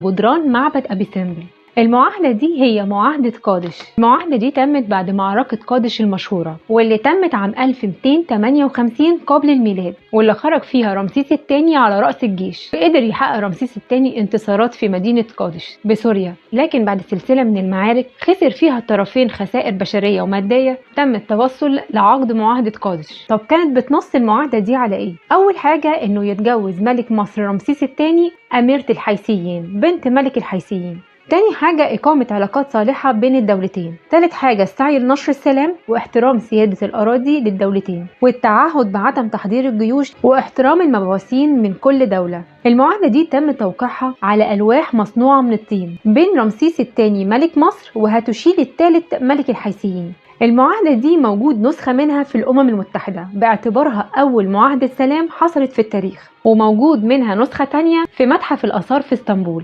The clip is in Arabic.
جدران معبد أبي سمبل. المعاهدة دي هي معاهدة قادش. المعاهدة دي تمت بعد معركة قادش المشهورة، واللي تمت عام 1258 قبل الميلاد، واللي خرج فيها رمسيس الثاني على رأس الجيش. قدر يحقق رمسيس الثاني انتصارات في مدينة قادش بسوريا، لكن بعد سلسلة من المعارك خسر فيها الطرفين خسائر بشرية ومادية، تم التوصل لعقد معاهدة قادش. طب كانت بتنص المعاهدة دي على ايه؟ أول حاجة إنه يتجوز ملك مصر رمسيس الثاني أميرة الحيثيين بنت ملك الحيثيين. تاني حاجة إقامة علاقات صالحة بين الدولتين. تالت حاجة السعي لنشر السلام واحترام سيادة الأراضي للدولتين، والتعهد بعدم تحضير الجيوش واحترام المبعوثين من كل دولة. المعاهدة دي تم توقيعها على ألواح مصنوعة من الطين بين رمسيس الثاني ملك مصر وهاتوشيل الثالث ملك الحيثيين. المعاهدة دي موجود نسخة منها في الأمم المتحدة باعتبارها أول معاهدة سلام حصلت في التاريخ، وموجود منها نسخة تانية في متحف الآثار في اسطنبول.